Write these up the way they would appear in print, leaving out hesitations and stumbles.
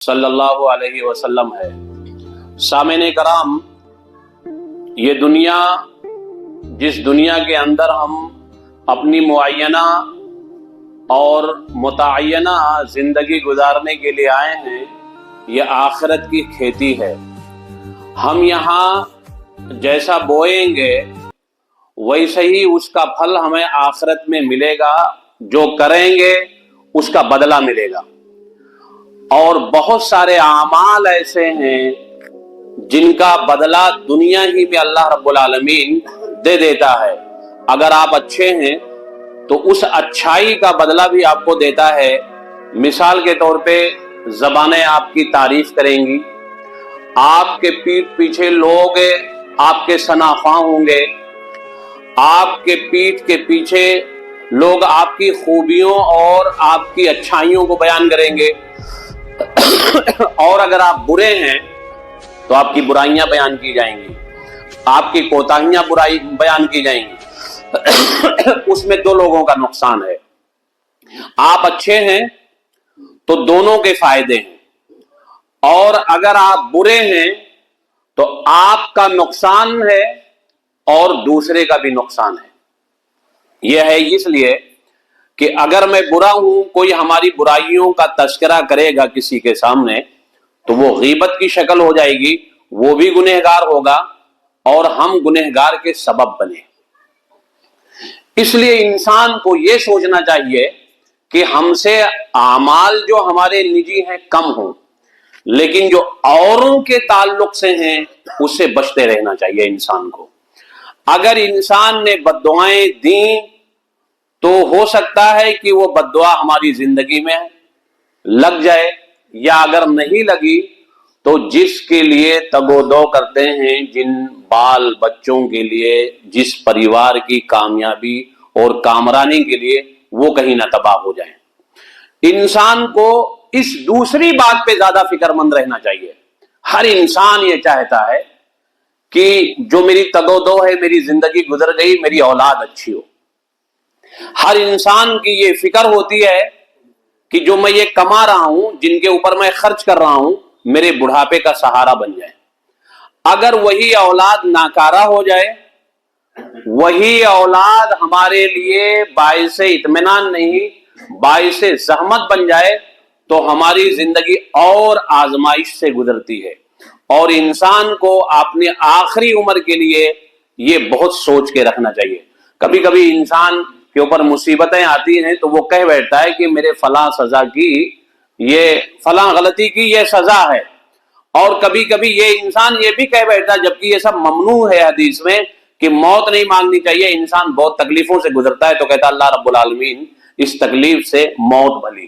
صلی اللہ علیہ وسلم ہے۔ سامعین کرام، یہ دنیا، جس دنیا کے اندر ہم اپنی معینہ اور متعینہ زندگی گزارنے کے لیے آئے ہیں، یہ آخرت کی کھیتی ہے۔ ہم یہاں جیسا بوئیں گے ویسے ہی اس کا پھل ہمیں آخرت میں ملے گا، جو کریں گے اس کا بدلہ ملے گا۔ اور بہت سارے اعمال ایسے ہیں جن کا بدلہ دنیا ہی میں اللہ رب العالمین دے دیتا ہے۔ اگر آپ اچھے ہیں تو اس اچھائی کا بدلہ بھی آپ کو دیتا ہے۔ مثال کے طور پہ زبانیں آپ کی تعریف کریں گی، آپ کے پیٹھ پیچھے لوگ آپ کے ثناء ہوں گے، آپ کے پیٹھ کے پیچھے لوگ آپ کی خوبیوں اور آپ کی اچھائیوں کو بیان کریں گے، اور اگر آپ برے ہیں تو آپ کی برائیاں بیان کی جائیں گی، آپ کی کوتاہیاں بیان کی جائیں گی۔ اس میں دو لوگوں کا نقصان ہے۔ آپ اچھے ہیں تو دونوں کے فائدے ہیں، اور اگر آپ برے ہیں تو آپ کا نقصان ہے اور دوسرے کا بھی نقصان ہے۔ یہ ہے اس لیے کہ اگر میں برا ہوں، کوئی ہماری برائیوں کا تذکرہ کرے گا کسی کے سامنے تو وہ غیبت کی شکل ہو جائے گی، وہ بھی گنہگار ہوگا اور ہم گنہگار کے سبب بنے۔ اس لیے انسان کو یہ سوچنا چاہیے کہ ہم سے اعمال جو ہمارے نجی ہیں کم ہوں، لیکن جو اوروں کے تعلق سے ہیں اس سے بچتے رہنا چاہیے انسان کو۔ اگر انسان نے بد دعائیں دیں تو ہو سکتا ہے کہ وہ بد دعا ہماری زندگی میں لگ جائے، یا اگر نہیں لگی تو جس کے لیے تگ و دو کرتے ہیں، جن بال بچوں کے لیے، جس پریوار کی کامیابی اور کامرانی کے لیے، وہ کہیں نہ تباہ ہو جائیں۔ انسان کو اس دوسری بات پہ زیادہ فکر مند رہنا چاہیے۔ ہر انسان یہ چاہتا ہے کہ جو میری تگ و دو ہے، میری زندگی گزر گئی، میری اولاد اچھی ہو۔ ہر انسان کی یہ فکر ہوتی ہے کہ جو میں یہ کما رہا ہوں، جن کے اوپر میں خرچ کر رہا ہوں، میرے بڑھاپے کا سہارا بن جائے۔ اگر وہی اولاد ناکارہ ہو جائے، وہی اولاد ہمارے لیے باعث اطمینان نہیں، باعث زحمت بن جائے، تو ہماری زندگی اور آزمائش سے گزرتی ہے۔ اور انسان کو اپنے آخری عمر کے لیے یہ بہت سوچ کے رکھنا چاہیے۔ کبھی کبھی انسان کے اوپر مصیبتیں آتی ہیں تو وہ کہہ بیٹھتا ہے کہ میرے فلاں سزا کی، یہ فلاں غلطی کی یہ سزا ہے، اور کبھی کبھی یہ انسان یہ بھی کہہ بیٹھتا ہے، جبکہ یہ سب ممنوع ہے حدیث میں کہ موت نہیں مانگنی چاہیے۔ انسان بہت تکلیفوں سے گزرتا ہے تو کہتا ہے اللہ رب العالمین اس تکلیف سے موت بھلی۔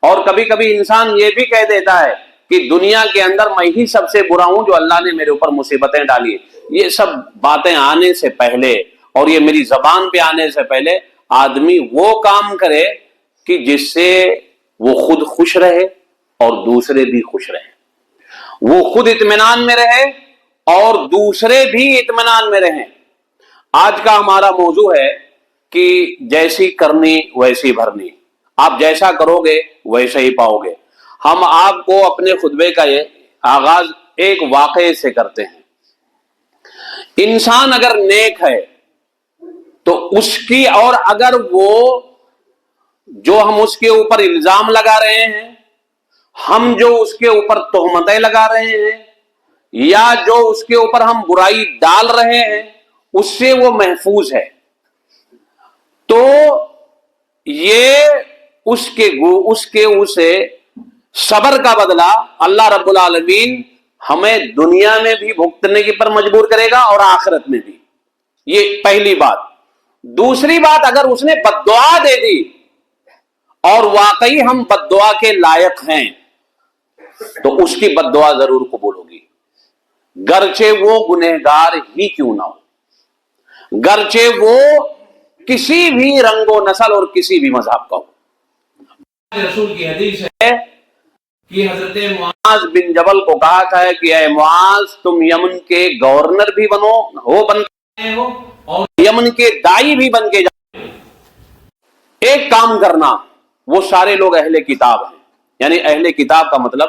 اور کبھی کبھی انسان یہ بھی کہہ دیتا ہے کہ دنیا کے اندر میں ہی سب سے برا ہوں جو اللہ نے میرے اوپر مصیبتیں ڈالی۔ یہ سب باتیں آنے سے پہلے اور یہ میری زبان پہ آنے سے پہلے آدمی وہ کام کرے کہ جس سے وہ خود خوش رہے اور دوسرے بھی خوش رہیں، وہ خود اطمینان میں رہے اور دوسرے بھی اطمینان میں رہیں۔ آج کا ہمارا موضوع ہے کہ جیسی کرنی ویسی بھرنی، آپ جیسا کرو گے ویسا ہی پاؤ گے۔ ہم آپ کو اپنے خطبے کا یہ آغاز ایک واقعے سے کرتے ہیں۔ انسان اگر نیک ہے تو اس کی، اور اگر وہ جو ہم اس کے اوپر الزام لگا رہے ہیں، ہم جو اس کے اوپر تہمتیں لگا رہے ہیں، یا جو اس کے اوپر ہم برائی ڈال رہے ہیں، اس سے وہ محفوظ ہے، تو یہ اسے صبر کا بدلہ اللہ رب العالمین ہمیں دنیا میں بھی بھگتنے کی پر مجبور کرے گا اور آخرت میں بھی۔ یہ پہلی بات۔ دوسری بات، اگر اس نے بد دعا دے دی اور واقعی ہم بد دعا کے لائق ہیں تو اس کی بد دعا ضرور قبول ہوگی، گرچہ وہ گنہگار ہی کیوں نہ ہو، گرچہ وہ کسی بھی رنگ و نسل اور کسی بھی مذہب کا ہو۔ رسول کی حدیث ہے کہ حضرت معاذ بن جبل کو کہا تھا کہ اے معاذ، تم یمن کے گورنر بھی بنتے ہو اور یمن کے دائی بھی بن کے جاتے ہو۔ ایک کام کرنا، وہ سارے لوگ اہل کتاب ہیں، یعنی اہل کتاب کا مطلب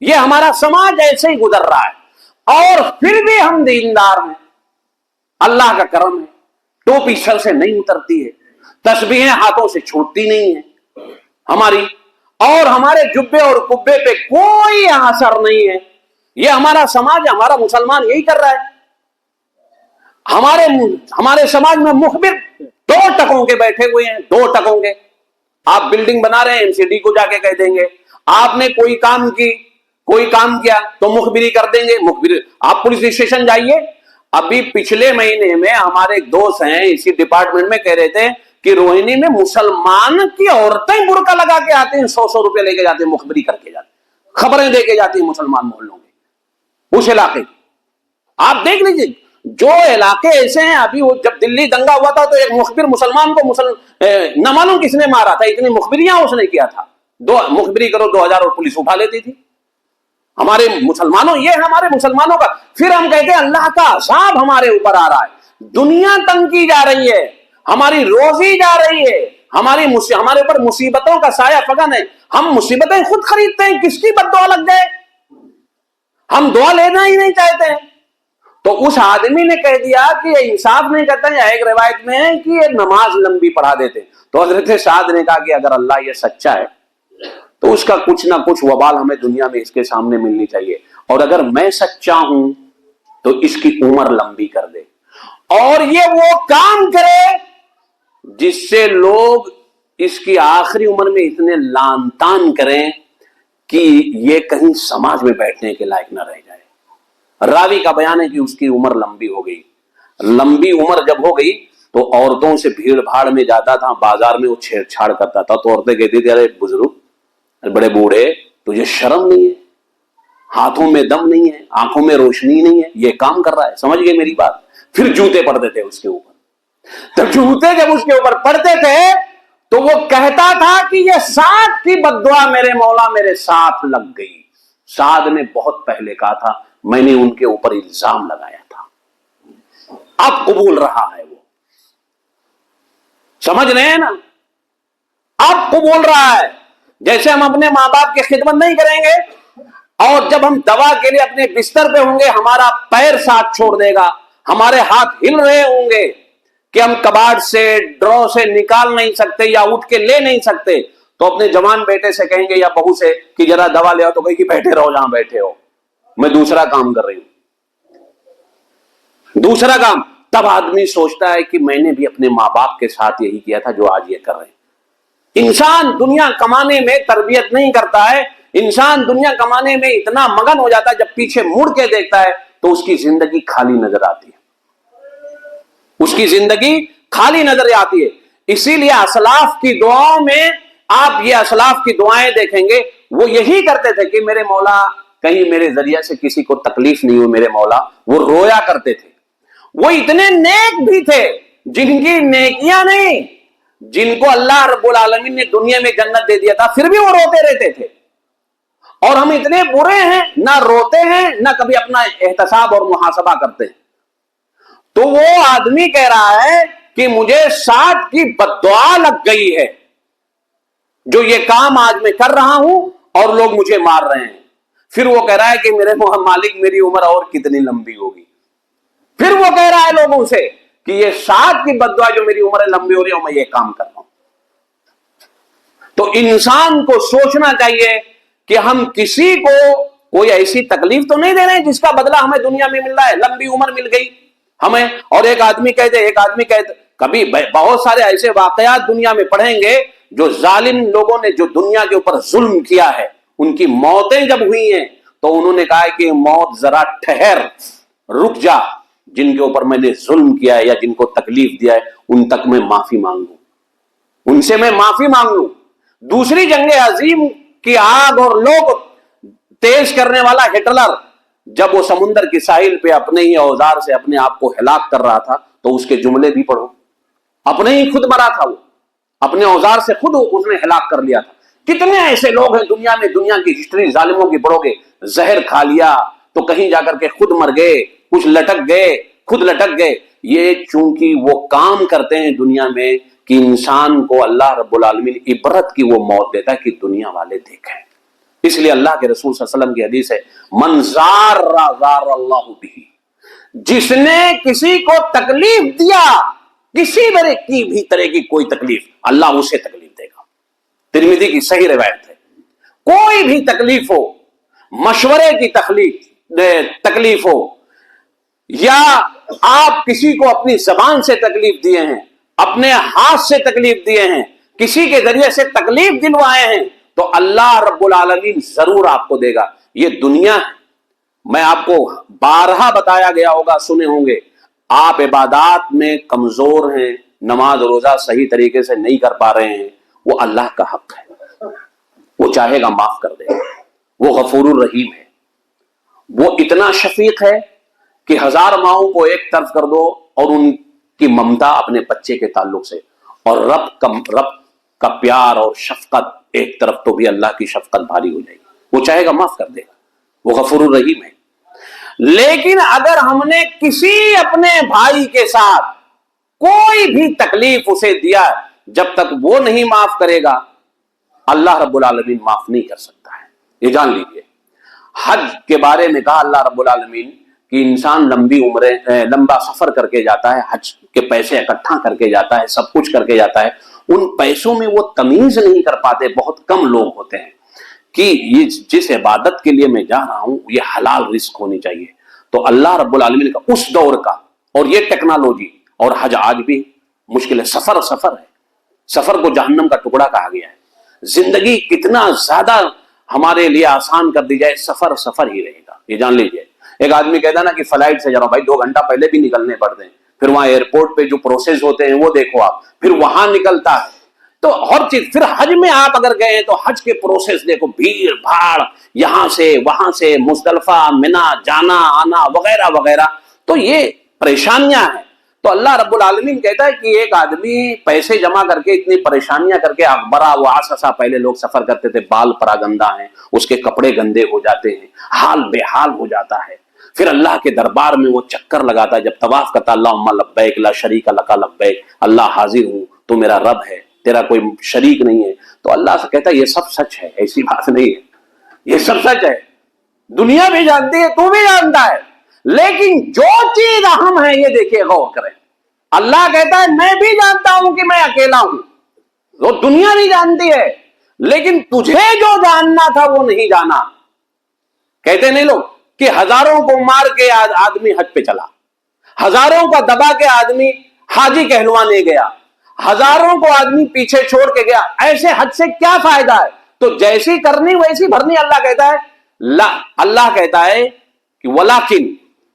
یہ ہمارا سماج ایسے ہی گزر رہا ہے، اور پھر بھی ہم دیندار ہیں، اللہ کا کرم ہے، ٹوپی سر سے نہیں اترتی ہے، تسبیحیں ہاتھوں سے چھوٹتی نہیں ہیں ہماری، اور ہمارے جبے اور کبے پہ کوئی اثر نہیں ہے۔ یہ ہمارا سماج، ہمارا مسلمان یہی کر رہا ہے۔ ہمارے سماج میں مخبر 2 ٹکوں کے بیٹھے ہوئے ہیں، 2 ٹکوں کے۔ آپ بلڈنگ بنا رہے ہیں، MCD کو جا کے کہہ دیں گے آپ نے کوئی کام کیا تو مخبری کر دیں گے۔ آپ پولیس اسٹیشن جائیے، ابھی پچھلے مہینے میں ہمارے ایک دوست ہیں اسی ڈپارٹمنٹ میں، کہہ رہے تھے کہ روہنی میں مسلمان کی عورتیں برقع لگا کے آتے ہیں، 100 روپے لے کے جاتے ہیں، مخبری کر کے جاتے ہیں، خبریں دے کے جاتی ہیں مسلمان محلوں میں، اس علاقے کی۔ آپ دیکھ لیجیے جو علاقے ایسے ہیں، ابھی وہ جب دلی دنگا ہوا تھا تو ایک مخبر مسلمان کو نہ معلوم کس نے مارا تھا، اتنی مخبریاں اس نے کیا تھا، مخبری کرو 2000 اور پولیس اٹھا لیتی تھی۔ ہمارے مسلمانوں، یہ ہمارے مسلمانوں کا، پھر ہم کہتے ہیں اللہ کا عذاب ہمارے اوپر آ رہا ہے، دنیا تنگ کی جا رہی ہے، ہماری روزی جا رہی ہے، ہمارے اوپر مصیبتوں کا سایہ فگن ہے، ہم مصیبتیں خود خریدتے ہیں، کس کی بد دعا لگ جائے، ہم دعا لینا ہی نہیں چاہتے ہیں۔ تو اس آدمی نے کہہ دیا کہ یہ انصاف نہیں کرتا ہے، ایک روایت میں ہے کہ یہ نماز لمبی پڑھا دیتے، تو حضرت سعد نے کہا کہ اگر اللہ یہ سچا ہے تو اس کا کچھ نہ کچھ وبال ہمیں دنیا میں اس کے سامنے ملنی چاہیے، اور اگر میں سچا ہوں تو اس کی عمر لمبی کر دے، اور یہ وہ کام کرے جس سے لوگ اس کی آخری عمر میں اتنے لان تان کریں کہ یہ کہیں سماج میں بیٹھنے کے لائق نہ رہ جائے۔ راوی کا بیان ہے کہ اس کی عمر لمبی ہو گئی، لمبی عمر جب ہو گئی تو عورتوں سے بھیڑ بھاڑ میں جاتا تھا، بازار میں وہ چھیڑ چھاڑ کرتا تھا، تو عورتیں کہتی تھی ارے بزرگ، بڑے بوڑھے، تجھے شرم نہیں ہے، ہاتھوں میں دم نہیں ہے، آنکھوں میں روشنی نہیں ہے، یہ کام کر رہا ہے، سمجھ گئے میری بات؟ پھر جوتے پڑتے تھے اس کے اوپر، تو جوتے جب اس کے اوپر پڑتے تھے تو وہ کہتا تھا کہ یہ سعد کی بد دعا میرے مولا میرے ساتھ لگ گئی۔ سعد نے بہت پہلے کہا تھا میں نے ان کے اوپر الزام لگایا تھا، اب قبول رہا ہے، وہ سمجھ رہے ہیں نا، اب قبول رہا ہے۔ جیسے ہم اپنے ماں باپ کی خدمت نہیں کریں گے، اور جب ہم دوا کے لیے اپنے بستر پہ ہوں گے ہمارا پیر ساتھ چھوڑ دے گا، ہمارے ہاتھ ہل رہے ہوں گے کہ ہم کباڑ سے ڈرو سے نکال نہیں سکتے یا اٹھ کے لے نہیں سکتے، تو اپنے جوان بیٹے سے کہیں گے یا بہو سے کہ ذرا دوا لے آؤ، تو کہیں گے بیٹھے رہو جہاں بیٹھے ہو، میں دوسرا کام کر رہی ہوں، دوسرا کام۔ تب آدمی سوچتا ہے کہ میں نے بھی اپنے ماں باپ کے ساتھ یہی کیا تھا جو آج یہ کر رہے ہیں۔ انسان دنیا کمانے میں تربیت نہیں کرتا ہے، انسان دنیا کمانے میں اتنا مگن ہو جاتا ہے، جب پیچھے مڑ کے دیکھتا ہے تو اس کی زندگی خالی نظر آتی ہے، اس کی زندگی خالی نظر آتی ہے۔ اسی لیے اسلاف کی دعاؤں میں آپ یہ اسلاف کی دعائیں دیکھیں گے، وہ یہی کرتے تھے کہ میرے مولا کہیں میرے ذریعے سے کسی کو تکلیف نہیں ہو، میرے مولا، وہ رویا کرتے تھے۔ وہ اتنے نیک بھی تھے جن کی نیکیاں نہیں، جن کو اللہ رب العالمین نے دنیا میں جنت دے دیا تھا، پھر بھی وہ روتے رہتے تھے، اور ہم اتنے برے ہیں، نہ روتے ہیں نہ کبھی اپنا احتساب اور محاسبہ کرتے ہیں۔ تو وہ آدمی کہہ رہا ہے کہ مجھے سعد کی بد دعا لگ گئی ہے، جو یہ کام آج میں کر رہا ہوں اور لوگ مجھے مار رہے ہیں۔ پھر وہ کہہ رہا ہے کہ میرے مالک میری عمر اور کتنی لمبی ہوگی، پھر وہ کہہ رہا ہے لوگوں سے کہ یہ سعد کی بد دعا جو میری عمر لمبی ہو رہی ہے میں یہ کام کر رہا ہوں۔ تو انسان کو سوچنا چاہیے کہ ہم کسی کو کوئی ایسی تکلیف تو نہیں دے رہے جس کا بدلہ ہمیں دنیا میں مل رہا ہے، لمبی عمر مل گئی ہمیں، اور ایک آدمی کہتے کبھی بہت سارے ایسے واقعات دنیا میں پڑھیں گے جو ظالم لوگوں نے جو دنیا کے اوپر ظلم کیا ہے، ان کی موتیں جب ہوئی ہیں تو انہوں نے کہا کہ موت ذرا ٹھہر، رک جا، جن کے اوپر میں نے ظلم کیا ہے یا جن کو تکلیف دیا ہے ان تک میں معافی مانگ لوں، ان سے میں معافی مانگ لوں۔ دوسری جنگ عظیم کی آگ اور لوگ تیز کرنے والا ہٹلر جب وہ سمندر کی ساحل پہ اپنے ہی اوزار سے اپنے آپ کو ہلاک کر رہا تھا تو اس کے جملے بھی پڑھو، اپنے ہی خود مرا تھا، وہ اپنے اوزار سے خود اس نے ہلاک کر لیا تھا۔ کتنے ایسے لوگ ہیں دنیا میں، دنیا کی ہسٹری ظالموں کی پڑھو گے، زہر کھا لیا تو کہیں جا کر کے خود مر گئے، کچھ لٹک گئے، خود لٹک گئے۔ یہ چونکہ وہ کام کرتے ہیں دنیا میں کہ انسان کو اللہ رب العالمین عبرت کی وہ موت دیتا ہے کہ دنیا والے دیکھیں۔ اس لیے اللہ کے رسول صلی اللہ علیہ وسلم کی حدیث ہے من زار زار اللہ بھی، جس نے کسی کو تکلیف دیا، کسی طرح کی کوئی تکلیف، اللہ اسے تکلیف دے گا۔ ترمذی کی صحیح روایت ہے۔ کوئی بھی تکلیف ہو، مشورے کی تکلیف ہو، یا آپ کسی کو اپنی زبان سے تکلیف دیے ہیں، اپنے ہاتھ سے تکلیف دیے ہیں، کسی کے ذریعے سے تکلیف دلوائے ہیں، تو اللہ رب العالمین ضرور آپ کو دے گا۔ یہ دنیا ہے، میں آپ کو بارہا بتایا گیا ہوگا، سنے ہوں گے، آپ عبادات میں کمزور ہیں، نماز روزہ صحیح طریقے سے نہیں کر پا رہے ہیں، وہ اللہ کا حق ہے، وہ چاہے گا معاف کر دے گا، وہ غفور الرحیم ہے، وہ اتنا شفیق ہے کہ 1000 ماؤں کو ایک طرف کر دو اور ان کی ممتا اپنے بچے کے تعلق سے، اور رب کا پیار اور شفقت ایک طرف، تو بھی اللہ کی شفقت بھاری ہو جائے گی، وہ چاہے گا معاف کر دے گا، وہ غفور الرحیم ہے۔ لیکن اگر ہم نے کسی اپنے بھائی کے ساتھ کوئی بھی تکلیف اسے دیا، جب تک وہ نہیں معاف کرے گا اللہ رب العالمین معاف نہیں کر سکتا ہے، یہ جان لیجئے۔ حج کے بارے میں کہا اللہ رب العالمین کہ انسان لمبا سفر کر کے جاتا ہے، حج کے پیسے اکٹھا کر کے جاتا ہے، سب کچھ کر کے جاتا ہے، ان پیسوں میں وہ تمیز نہیں کر پاتے، بہت کم لوگ ہوتے ہیں کہ یہ جس عبادت کے لیے میں جا رہا ہوں یہ حلال رزق ہونی چاہیے۔ تو اللہ رب العالمین کا اس دور کا، اور یہ ٹیکنالوجی، اور حج آج بھی مشکل ہے، سفر ہے، سفر کو جہنم کا ٹکڑا کہا گیا ہے۔ زندگی کتنا زیادہ ہمارے لیے آسان کر دی جائے، سفر ہی رہے گا، یہ جان لیجئے۔ ایک آدمی کہتا نا کہ فلائٹ سے جا رہا ہوں، بھائی 2 گھنٹہ پہلے بھی نکلنے پڑتے ہیں، پھر وہاں ایئرپورٹ پہ جو پروسیس ہوتے ہیں وہ دیکھو آپ، پھر وہاں نکلتا ہے، تو ہر چیز، پھر حج میں آپ اگر گئے ہیں تو حج کے پروسیس دیکھو، بھیڑ بھاڑ، یہاں سے وہاں سے، مزدلفہ منا جانا آنا وغیرہ وغیرہ، تو یہ پریشانیاں ہیں۔ تو اللہ رب العالمین کہتا ہے کہ ایک آدمی پیسے جمع کر کے اتنی پریشانیاں کر کے، اکبرا و آسسا، پہلے لوگ سفر کرتے تھے، بال پراگندہ ہیں، اس کے کپڑے گندے ہو جاتے ہیں، حال بے حال ہو جاتا ہے، پھر اللہ کے دربار میں وہ چکر لگاتا ہے، جب طواف کرتا اللہم لبیک لا شریک لک لبیک، اللہ حاضر ہوں، تو میرا رب ہے، تیرا کوئی شریک نہیں ہے۔ تو اللہ سے کہتا ہے یہ سب سچ ہے، ایسی بات نہیں ہے، یہ سب سچ ہے، دنیا بھی جانتی ہے، تو بھی جانتا ہے، لیکن جو چیز اہم ہے یہ دیکھیے، غور کریں۔ اللہ کہتا ہے میں بھی جانتا ہوں کہ میں اکیلا ہوں، وہ دنیا بھی جانتی ہے، لیکن تجھے جو جاننا تھا وہ نہیں جانا۔ کہتے نہیں لوگ کہ 1000 کو مار کے آدمی حج پہ چلا، 1000 کا دبا کے آدمی حاجی کہلوانے گیا، 1000 کو آدمی پیچھے چھوڑ کے گیا، ایسے حج سے کیا فائدہ ہے؟ تو جیسی کرنی ویسی بھرنی۔ اللہ کہتا ہے کہ ولیکن،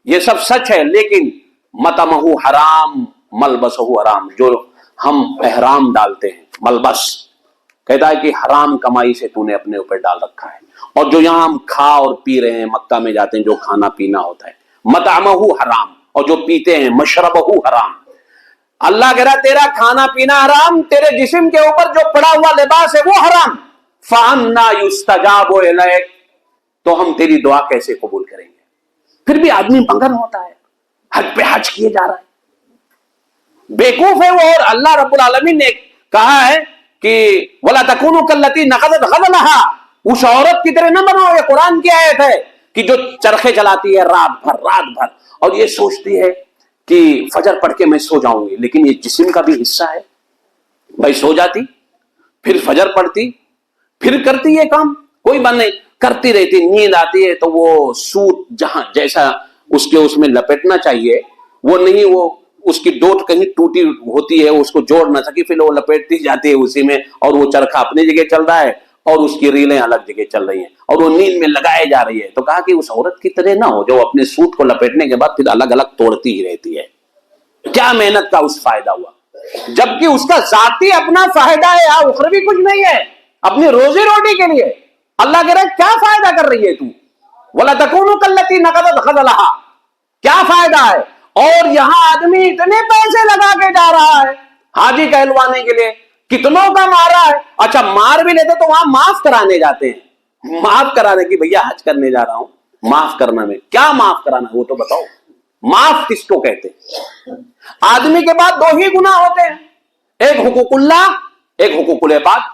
یہ سب سچ ہے، لیکن مطعمہ حرام ملبسہ حرام، جو ہم احرام ڈالتے ہیں، ملبس کہتا ہے کہ حرام کمائی سے تو نے اپنے اوپر ڈال رکھا ہے، اور جو یہاں ہم کھا اور پی رہے ہیں، مکہ میں جاتے ہیں جو کھانا پینا ہوتا ہے، مطعمہ حرام، اور جو پیتے ہیں مشربہ حرام۔ اللہ کہہ رہا تیرا کھانا پینا حرام، تیرے جسم کے اوپر جو پڑا ہوا لباس ہے وہ حرام، فَأَنَّا يُسْتَجَابُ إِلَيْكَ، تو ہم تیری دعا کیسے قبول کریں گے؟ پھر بھی آدمی مگن ہوتا ہے، حج پہ حج کیے جا رہا ہے، بیوقوف ہے وہ۔ اور اللہ رب العالمین نے کہا ہے کہ وَلَا تَكُونُوا كَالَّتِي نَقَضَتْ غَزْلَهَا، اس عورت کی طرح نہ بنو، یہ قرآن کی آیت ہے، کہ جو چرخے چلاتی ہے رات بھر، اور یہ سوچتی ہے کہ فجر پڑھ کے میں سو جاؤں گی، لیکن یہ جسم کا بھی حصہ ہے، بھائی سو جاتی، پھر فجر پڑھتی، پھر کرتی یہ کام، کوئی بات نہیں، کرتی رہتی، نیند آتی ہے تو وہ سوٹ جہاں جیسا اس میں لپٹنا چاہیے وہ نہیں، وہ اس کی ڈوٹ کہیں ٹوٹی ہوتی ہے، اس کو جوڑ نہ سکی، پھر وہ لپیٹتی جاتی ہے اسی میں، اور وہ چرخہ اپنی جگہ چل رہا ہے اور اس کی ریلیں الگ جگہ چل رہی ہیں، اور وہ نیند میں لگائے جا رہی ہے۔ تو کہا کہ اس عورت کی طرح نہ ہو جو اپنے سوٹ کو لپیٹنے کے بعد پھر الگ الگ توڑتی ہی رہتی ہے، کیا محنت کا اس فائدہ ہوا؟ جبکہ اس کا ذاتی اپنا فائدہ ہے، اخروی کچھ نہیں ہے، اپنی روزی روٹی کے لیے۔ اللہ کہہ رہا ہے کیا فائدہ کر رہی ہے تو؟ وَلَا تَكُونُوا كَالَّتِي نَقَضَتْ غَزْلَهَا، کیا فائدہ ہے؟ اور یہاں آدمی اتنے پیسے لگا کے جا رہا ہے حاجی کہلوانے کے لیے، کتنوں کا مارا ہے، اچھا مار بھی لیتے تو وہاں معاف کرانے جاتے ہیں، معاف کرانے کی، بھیا حج کرنے جا رہا ہوں، معاف کرنا میں کیا معاف کرانا وہ تو بتاؤ، معاف کس کو کہتے ہیں؟ آدمی کے بعد 2 ہی گناہ ہوتے ہیں، ایک حقوق اللہ، ایک حقوق العباد۔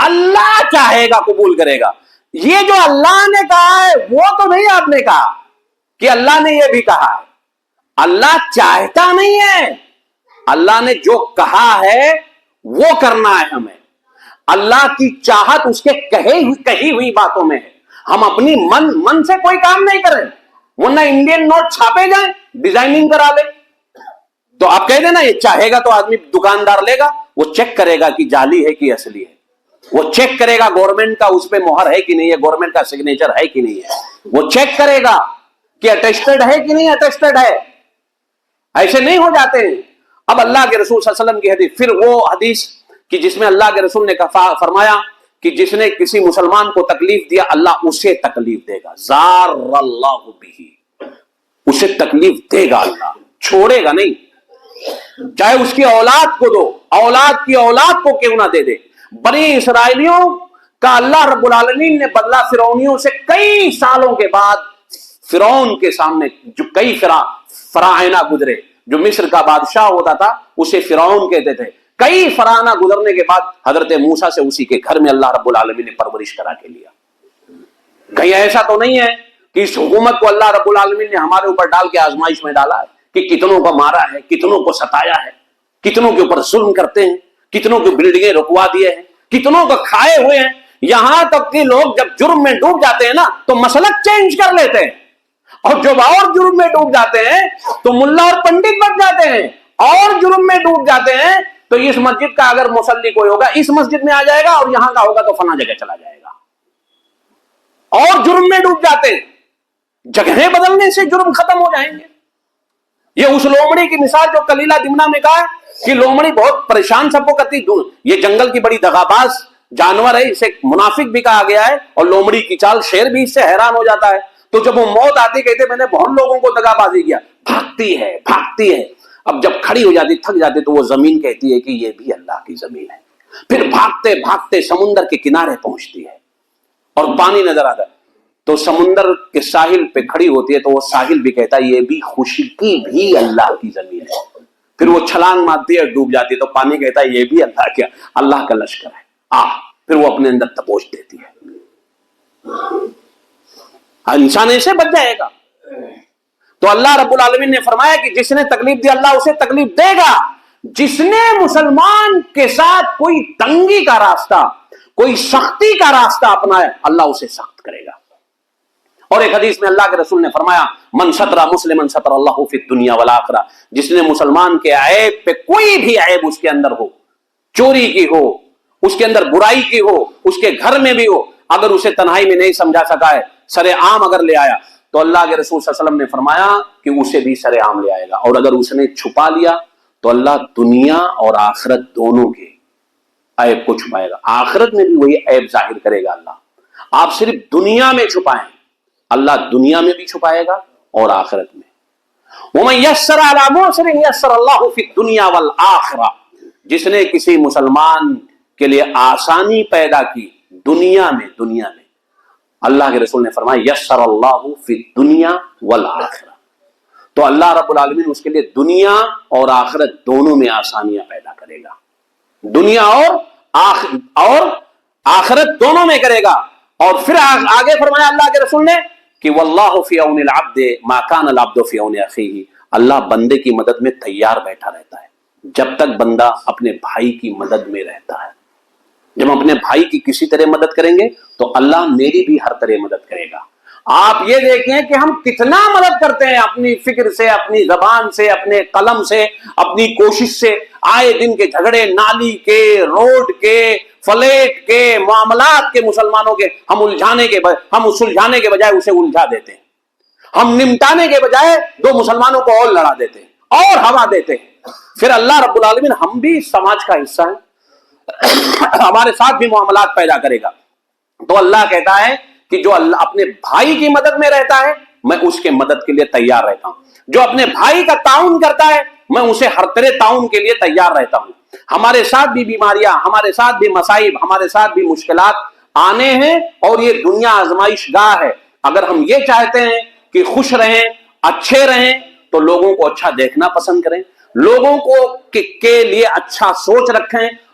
اللہ چاہے گا قبول کرے گا. یہ جو اللہ نے کہا ہے وہ تو نہیں آپ نے کہا کہ اللہ نے یہ بھی کہا ہے. اللہ چاہتا نہیں ہے, اللہ نے جو کہا ہے وہ کرنا ہے ہمیں. اللہ کی چاہت اس کے کہی ہوئی باتوں میں ہے. ہم اپنی من سے کوئی کام نہیں کریں, ورنہ انڈین نوٹ چھاپے جائیں, ڈیزائننگ کرا لیں. تو آپ کہہ دینا یہ چاہے گا تو آدمی دکاندار لے گا, وہ چیک کرے گا کہ جعلی ہے کہ اصلی ہے. وہ چیک کرے گا گورنمنٹ کا اس پہ مہر ہے کہ نہیں ہے, گورنمنٹ کا سگنیچر ہے کہ نہیں ہے. وہ چیک کرے گا کہ اٹیسٹڈ ہے کہ نہیں اٹیسٹڈ ہے. ایسے نہیں ہو جاتے ہیں. اب اللہ کے رسول صلی اللہ علیہ وسلم کی حدیث, پھر وہ حدیث کہ جس میں اللہ کے رسول نے فرمایا کہ جس نے کسی مسلمان کو تکلیف دیا اللہ اسے تکلیف دے گا. زار اللہ بھی, اسے تکلیف دے گا, اللہ چھوڑے گا نہیں. چاہے اس کی اولاد کو دو, اولاد کی اولاد کو کیوں نہ دے دے. بنی اسرائیلیوں کا اللہ رب العالمین نے بدلہ فرعونیوں سے کئی سالوں کے بعد فرعون کے سامنے جو کئی فراعنہ گزرے, جو مصر کا بادشاہ ہوتا تھا اسے فرعون کہتے تھے. کئی فراعنہ گزرنے کے بعد حضرت موسیٰ سے اسی کے گھر میں اللہ رب العالمین نے پرورش کرا کے لیا. کہیں ایسا تو نہیں ہے کہ اس حکومت کو اللہ رب العالمین نے ہمارے اوپر ڈال کے آزمائش میں ڈالا ہے کہ کتنوں کو مارا ہے, کتنوں کو ستایا ہے, کتنوں کے اوپر ظلم کرتے ہیں, کتنوں کی بلڈنگیں رکوا دیے ہیں, کتنوں کو کھائے ہوئے ہیں. یہاں تک کہ لوگ جب جرم میں ڈوب جاتے ہیں نا تو مسلک چینج کر لیتے ہیں, اور جب اور جرم میں ڈوب جاتے ہیں تو ملا اور پنڈت بن جاتے ہیں. اور جرم میں ڈوب جاتے ہیں تو اس مسجد کا اگر مصلی کوئی ہوگا اس مسجد میں آ جائے گا, اور یہاں کا ہوگا تو فلاں جگہ چلا جائے گا. اور جرم میں ڈوب جاتے ہیں, جگہیں بدلنے سے جرم ختم ہو جائیں گے. یہ اس لومڑی کی مثال جو کلیلہ دمنہ میں کہا کہ لومڑی بہت پریشان سب کو کرتی. یہ جنگل کی بڑی دغاباز جانور ہے, اسے منافق بھی کہا گیا ہے, اور لومڑی کی چال شیر بھی اس سے حیران ہو جاتا ہے. تو جب وہ موت آتی کہتے میں نے بہت لوگوں کو دغابازی کیا, بھاگتی ہے بھاگتی ہے. اب جب کھڑی ہو جاتی تھک جاتی تو وہ زمین کہتی ہے کہ یہ بھی اللہ کی زمین ہے. پھر بھاگتے بھاگتے سمندر کے کنارے پہنچتی ہے اور پانی نظر آتا ہے تو سمندر کے ساحل پہ کھڑی ہوتی ہے تو وہ ساحل بھی کہتا ہے یہ بھی خوشی کی بھی اللہ کی زمین ہے. پھر وہ چھلانگ مارتی ہے ڈوب جاتی ہے تو پانی کہتا ہے یہ بھی اللہ کا لشکر ہے. پھر وہ اپنے اندر دبوچ دیتی ہے. انسان ایسے بچ جائے گا. تو اللہ رب العالمین نے فرمایا کہ جس نے تکلیف دی اللہ اسے تکلیف دے گا. جس نے مسلمان کے ساتھ کوئی تنگی کا راستہ, کوئی سختی کا راستہ اپنایا اللہ اسے سخت کرے گا. اور ایک حدیث میں اللہ کے رسول نے فرمایا من ستر مسلمن ستر اللہ فی الدنیا والآخرہ, جس نے مسلمان کے عیب پہ کوئی بھی عیب اس کے اندر ہو, چوری کی ہو, اس کے اندر برائی کی ہو, اس کے گھر میں بھی ہو, اگر اسے تنہائی میں نہیں سمجھا سکا ہے, سر عام اگر لے آیا تو اللہ کے رسول صلی اللہ علیہ وسلم نے فرمایا کہ اسے بھی سر عام لے آئے گا. اور اگر اس نے چھپا لیا تو اللہ دنیا اور آخرت دونوں کے عیب کو چھپائے گا. آخرت میں بھی وہی عیب ظاہر کرے گا اللہ. آپ صرف دنیا میں چھپائیں, اللہ دنیا میں بھی چھپائے گا اور آخرت میں. وَمَن يَسَّرَ عَلَى مُعْسِرٍ يَسَّرَ اللَّهُ فِي الدُّنْيَا وَالْآخِرَةِ, جس نے کسی مسلمان کے لیے آسانی پیدا کی دنیا میں, اللہ کے رسول نے فرمایا یسر اللہ فی الدنیا والآخرہ, تو اللہ رب العالمین اس کے لیے دنیا اور آخرت دونوں میں آسانیاں پیدا کرے گا. دنیا اور آخرت دونوں میں کرے گا. اور پھر آگے فرمایا اللہ کے رسول نے کہ واللہ فی عون العبد ما کان العبد فی عون اخیہ, اللہ بندے کی مدد میں تیار بیٹھا رہتا ہے جب تک بندہ اپنے بھائی کی مدد میں رہتا ہے. جب ہم اپنے بھائی کی کسی طرح مدد کریں گے تو اللہ میری بھی ہر طرح مدد کرے گا. آپ یہ دیکھیں کہ ہم کتنا مدد کرتے ہیں اپنی فکر سے, اپنی زبان سے, اپنے قلم سے, اپنی کوشش سے. آئے دن کے جھگڑے نالی کے, روڈ کے, فلیٹ کے, معاملات کے, مسلمانوں کے ہم سلجھانے کے بجائے اسے الجھا دیتے ہیں. ہم نمٹانے کے بجائے دو مسلمانوں کو اور لڑا دیتے ہیں اور ہوا دیتے ہیں. پھر اللہ رب العالمین ہم بھی سماج کا حصہ ہیں, ہمارے ساتھ بھی معاملات پیدا کرے گا. تو اللہ کہتا ہے کہ جو اللہ اپنے بھائی کی مدد میں رہتا ہے میں اس کے مدد کے لیے تیار رہتا ہوں. جو اپنے بھائی کا تعاون کرتا ہے میں اسے ہر طرح تعاون کے لیے تیار رہتا ہوں. ہمارے ساتھ بھی بیماریاں, ہمارے ساتھ بھی مصائب, ہمارے ساتھ بھی مشکلات آنے ہیں, اور یہ دنیا آزمائش گاہ ہے. اگر ہم یہ چاہتے ہیں کہ خوش رہیں, اچھے رہیں, تو لوگوں کو اچھا دیکھنا پسند کریں, لوگوں کو کے لیے اچھا سوچ رکھیں,